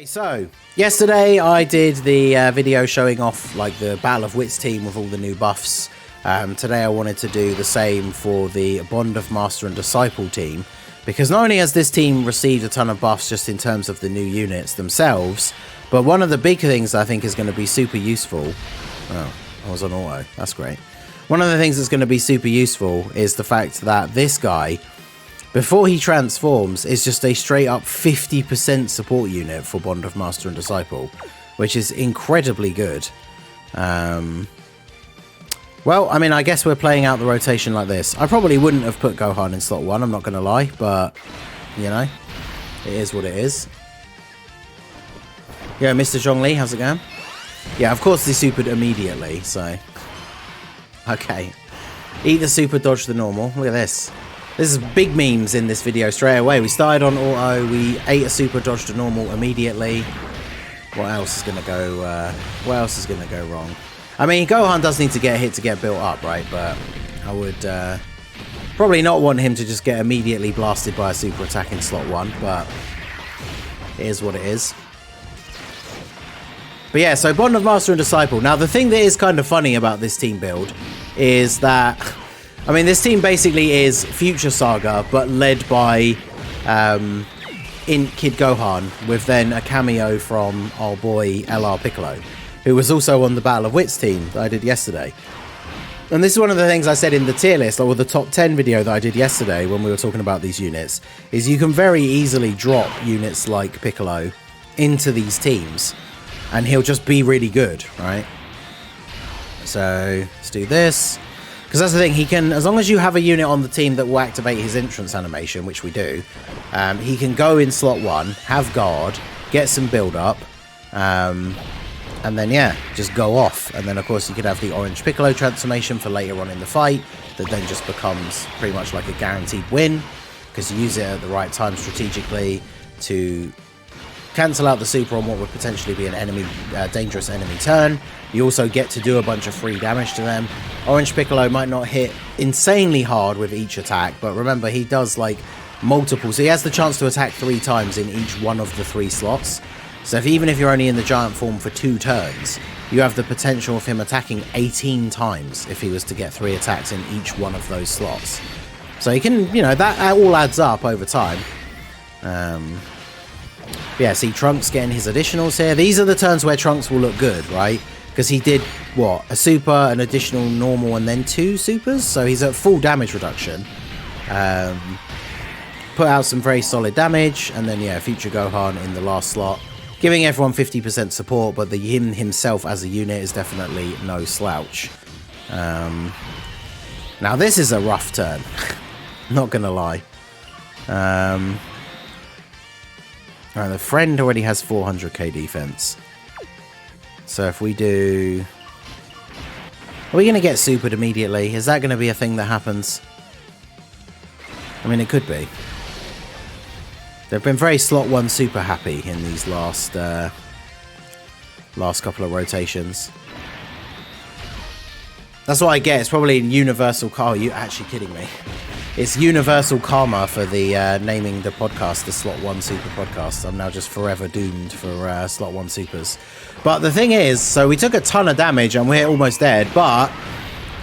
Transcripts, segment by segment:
So, yesterday I did the video showing off like the Battle of Wits team with all the new buffs. Today I wanted to do the same for the Bond of Master and Disciple team, because not only has this team received a ton of buffs just in terms of the new units themselves, but one of the big things I think is going to be super useful... Oh, I was on auto. That's great. One of the things that's going to be super useful is the fact that this guy, before he transforms, is just a straight up 50% support unit for Bond of Master and Disciple, which is incredibly good. Well, I mean, I guess we're playing out the rotation like this. I probably wouldn't have put Gohan in slot 1, I'm not going to lie, but, you know, it is what it is. Yeah, Mr. Zhongli, how's it going? Yeah, of course they supered immediately, so... Okay. Eat the super, dodge the normal. Look at this. This is big memes in this video straight away. We started on auto, we ate a super, dodged a normal immediately. What else is going to go, what else is going to go wrong? I mean, Gohan does need to get a hit to get built up, right? But I would probably not want him to just get immediately blasted by a super attack in slot 1, but it is what it is. But yeah, so Bond of Master and Disciple. Now, the thing that is kind of funny about this team build is that, I mean, this team basically is Future Saga, but led by Kid Gohan, with then a cameo from our boy LR Piccolo, who was also on the Battle of Wits team that I did yesterday. And this is one of the things I said in the tier list, or the top 10 video that I did yesterday when we were talking about these units, is you can very easily drop units like Piccolo into these teams, and he'll just be really good, right? So, let's do this. Because that's the thing, he can, as long as you have a unit on the team that will activate his entrance animation, which we do, he can go in slot 1, have guard, get some build up, and then, yeah, just go off. And then, of course, you could have the Orange Piccolo transformation for later on in the fight, that then just becomes pretty much like a guaranteed win, because you use it at the right time strategically to cancel out the super on what would potentially be an enemy, dangerous enemy turn. You also get to do a bunch of free damage to them. Orange Piccolo might not hit insanely hard with each attack, but remember, he does like multiple, so he has the chance to attack 3 times in each one of the 3 slots. So even if you're only in the giant form for 2 turns, you have the potential of him attacking 18 times if he was to get 3 attacks in each one of those slots. So you can, you know, that all adds up over time. Yeah, see Trunks getting his additionals here. These are the turns where Trunks will look good, right? Because he did, what, a super, an additional normal, and then 2 supers? So he's at full damage reduction. Put out some very solid damage, and then, yeah, Future Gohan in the last slot, giving everyone 50% support, but him himself as a unit is definitely no slouch. Now, this is a rough turn. Not gonna lie. Alright, the friend already has 400k defense. So if we do... Are we going to get supered immediately? Is that going to be a thing that happens? I mean, it could be. They've been very slot 1 super happy in these last couple of rotations. That's what I get. It's probably universal karma. Are you actually kidding me? It's universal karma for the naming the podcast the Slot 1 Super Podcast. I'm now just forever doomed for Slot 1 Supers. But the thing is, so we took a ton of damage and we're almost dead, but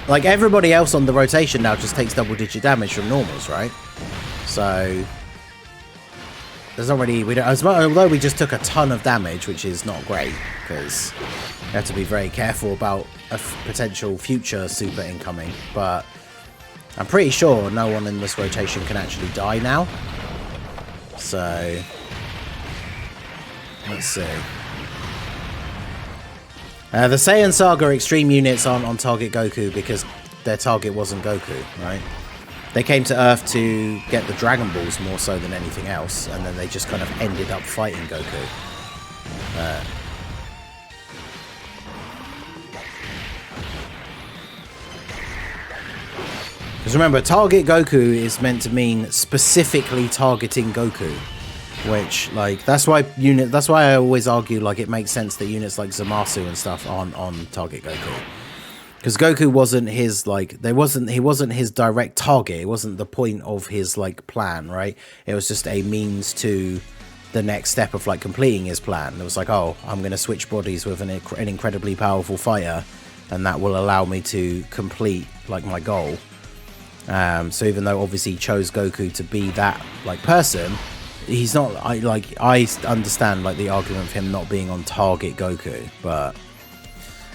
like everybody else on the rotation now just takes double-digit damage from normals, right? So there's not really, although we just took a ton of damage, which is not great, because you have to be very careful about a potential future super incoming, but I'm pretty sure no one in this rotation can actually die now. So let's see. The Saiyan Saga Extreme units aren't on target Goku because their target wasn't Goku, right? They came to Earth to get the Dragon Balls more so than anything else, and then they just kind of ended up fighting Goku. Because remember, target Goku is meant to mean specifically targeting Goku, which, like, that's why I always argue, like, it makes sense that units like Zamasu and stuff aren't on target Goku. Because Goku wasn't his, like, he wasn't his direct target. It wasn't the point of his, like, plan, right? It was just a means to the next step of like completing his plan. It was like, oh, I'm going to switch bodies with an incredibly powerful fighter, and that will allow me to complete like my goal. So even though obviously he chose Goku to be that like person, he's not. I understand like the argument for him not being on target Goku, but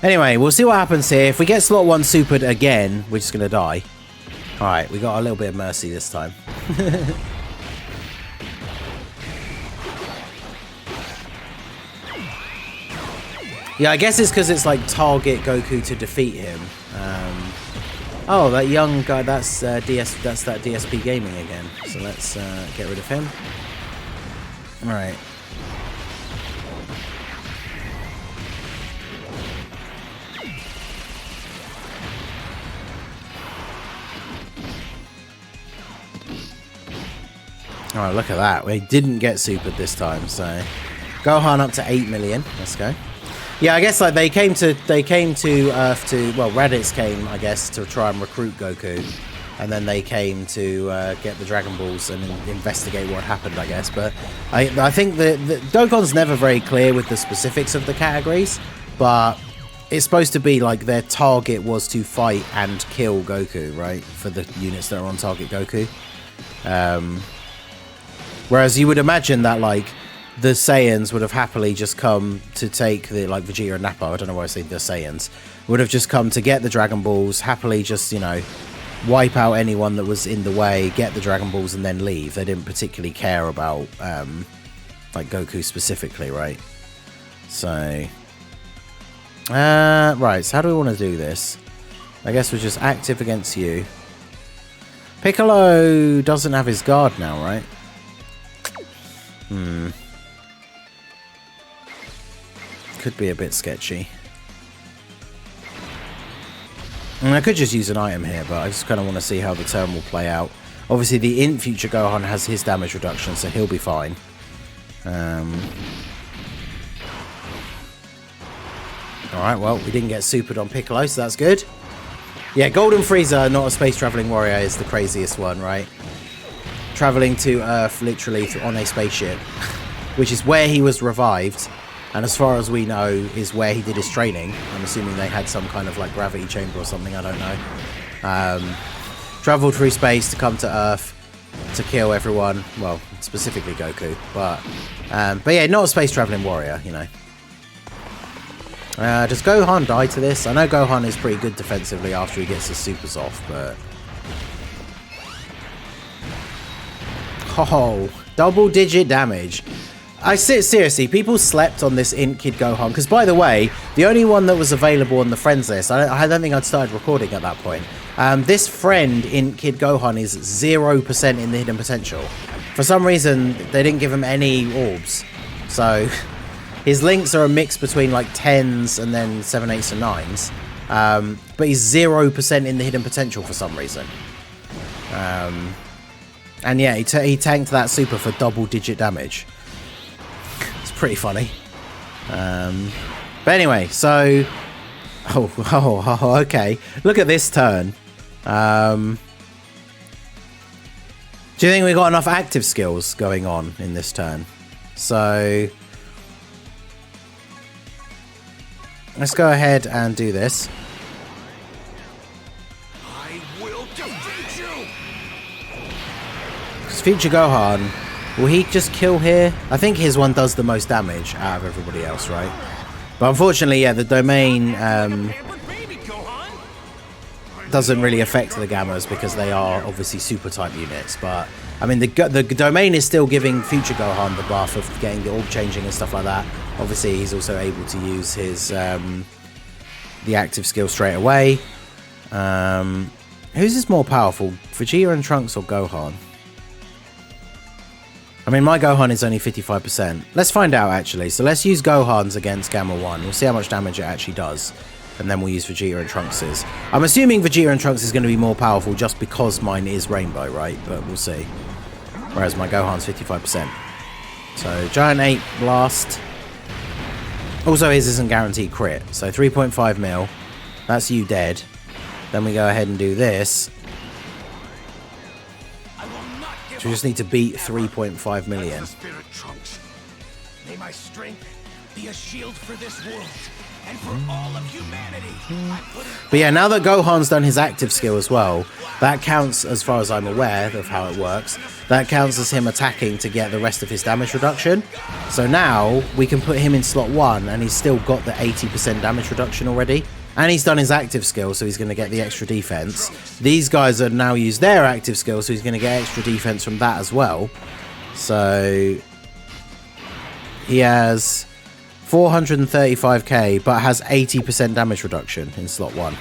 anyway, we'll see what happens here. If we get slot 1 supered again, we're just gonna die. All right, we got a little bit of mercy this time. Yeah, I guess it's because it's like target Goku to defeat him. Oh, that young guy, that's that DSP Gaming again. So let's get rid of him. All right. Oh, look at that. We didn't get supered this time, so Gohan up to 8 million. Let's go. Yeah, I guess like they came to Earth to, well, Raditz came, I guess, to try and recruit Goku, and then they came to get the Dragon Balls and investigate what happened, I guess. But I think the Dokkan's never very clear with the specifics of the categories, but it's supposed to be like their target was to fight and kill Goku, right? For the units that are on target Goku. Whereas you would imagine that like the Saiyans would have happily just come to take the, like, Vegeta and Nappa, I don't know why I say the Saiyans, would have just come to get the Dragon Balls, happily just, you know, wipe out anyone that was in the way, get the Dragon Balls, and then leave. They didn't particularly care about, like, Goku specifically, right? So, right, so how do we want to do this? I guess we're just active against you. Piccolo doesn't have his guard now, right? Could be a bit sketchy. And I could just use an item here, but I just kind of want to see how the turn will play out. Obviously, the in future Gohan has his damage reduction, so he'll be fine. Alright, well, we didn't get supered on Piccolo, so that's good. Yeah, Golden Frieza, not a space traveling warrior, is the craziest one, right? Traveling to Earth literally on a spaceship, which is where he was revived, and as far as we know is where he did his training. I'm assuming they had some kind of like gravity chamber or something, I don't know. Traveled through space to come to Earth to kill everyone, well, specifically Goku, but yeah, not a space traveling warrior, you know. Does Gohan die to this? I know Gohan is pretty good defensively after he gets his supers off, but oh, double-digit damage. Seriously, people slept on this Int Kid Gohan, because by the way, the only one that was available on the friends list, I don't think I'd started recording at that point. This friend, Int Kid Gohan, is 0% in the hidden potential. For some reason, they didn't give him any orbs. So, his links are a mix between like 10s and then 7, 8s and 9s. But he's 0% in the hidden potential for some reason. And yeah, he tanked that super for double-digit damage. It's pretty funny. But anyway, so okay. Look at this turn. Do you think we got enough active skills going on in this turn? So let's go ahead and do this. I will defeat you. Because Future Gohan, will he just kill here? I think his one does the most damage out of everybody else, right? But unfortunately, yeah, the domain doesn't really affect the Gammas because they are obviously super type units. But I mean, the domain is still giving Future Gohan the buff of getting the orb changing and stuff like that. Obviously, he's also able to use his the active skill straight away. Who's is more powerful, Vegeta and Trunks or Gohan? I mean, my Gohan is only 55%. Let's find out, actually. So let's use Gohan's against Gamma 1. We'll see how much damage it actually does. And then we'll use Vegeta and Trunks's. I'm assuming Vegeta and Trunks is going to be more powerful just because mine is Rainbow, right? But we'll see. Whereas my Gohan's 55%. So, Giant 8 Blast. Also, his isn't guaranteed crit. So, 3.5 mil. That's you dead. Then we go ahead and do this. So we just need to beat 3.5 million. my strength, be a shield for this world and for all of humanity. But yeah, now that Gohan's done his active skill as well, that counts, as far as I'm aware of how it works, that counts as him attacking to get the rest of his damage reduction. So now we can put him in slot 1 and he's still got the 80% damage reduction already. And he's done his active skill, so he's going to get the extra defense. These guys are now used their active skill, so he's going to get extra defense from that as well. So he has 435k, but has 80% damage reduction in slot 1.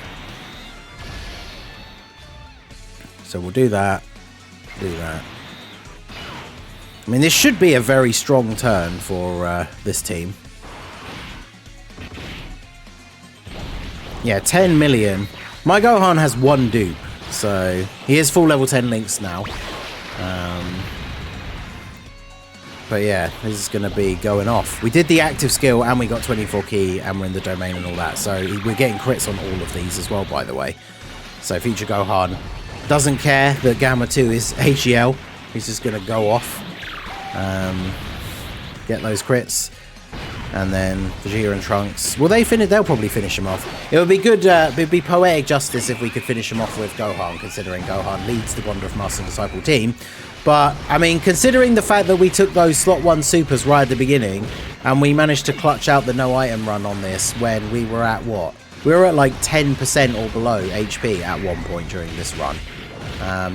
So we'll do that. Do that. I mean, this should be a very strong turn for this team. Yeah, 10 million. My Gohan has 1 dupe, so he is full level 10 links now. But yeah, this is going to be going off. We did the active skill and we got 24 key and we're in the domain and all that. So we're getting crits on all of these as well, by the way. So future Gohan doesn't care that Gamma 2 is HEL. He's just going to go off. Get those crits. And then Vegeta and Trunks. Will they finish? They'll probably finish him off. It would be good, it would be poetic justice if we could finish him off with Gohan, considering Gohan leads the Bond of Master and Disciple team. But, I mean, considering the fact that we took those slot 1 supers right at the beginning, and we managed to clutch out the no item run on this when we were at what? We were at like 10% or below HP at one point during this run.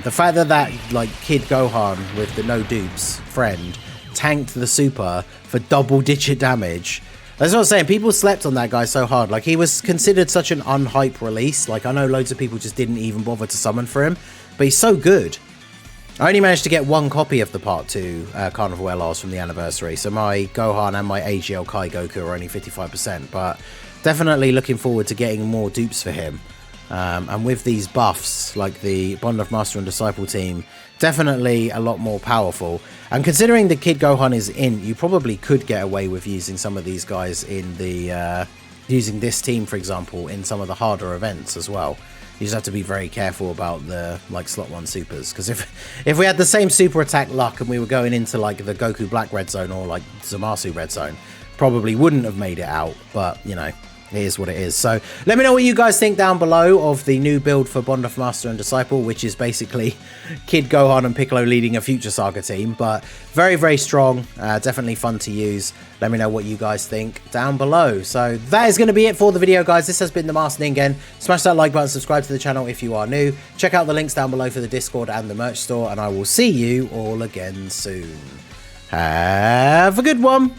The fact that like Kid Gohan with the no dupes friend tanked the super for double-digit damage. That's what I'm saying. People slept on that guy so hard. Like, he was considered such an unhype release. Like, I know loads of people just didn't even bother to summon for him, but he's so good. I only managed to get 1 copy of the Part 2 Carnival LRs from the anniversary, so my Gohan and my AGL Kai Goku are only 55%, but definitely looking forward to getting more dupes for him. And with these buffs, like the Bond of Master and Disciple team, definitely a lot more powerful. And considering the Kid Gohan is in, you probably could get away with using some of these guys in the... using this team, for example, in some of the harder events as well. You just have to be very careful about the like slot 1 supers, because if we had the same super attack luck and we were going into like the Goku Black Red Zone or like Zamasu Red Zone, probably wouldn't have made it out, but you know, it is what it is. So let me know what you guys think down below of the new build for Bond of Master and Disciple, which is basically Kid Gohan and Piccolo leading a Future Saga team, but very, very strong, definitely fun to use. Let me know what you guys think down below. So that is going to be it for the video, guys. This has been the Master Ningen. Smash that like button, subscribe to the channel if you are new. Check out the links down below for the Discord and the merch store, and I will see you all again soon. Have a good one.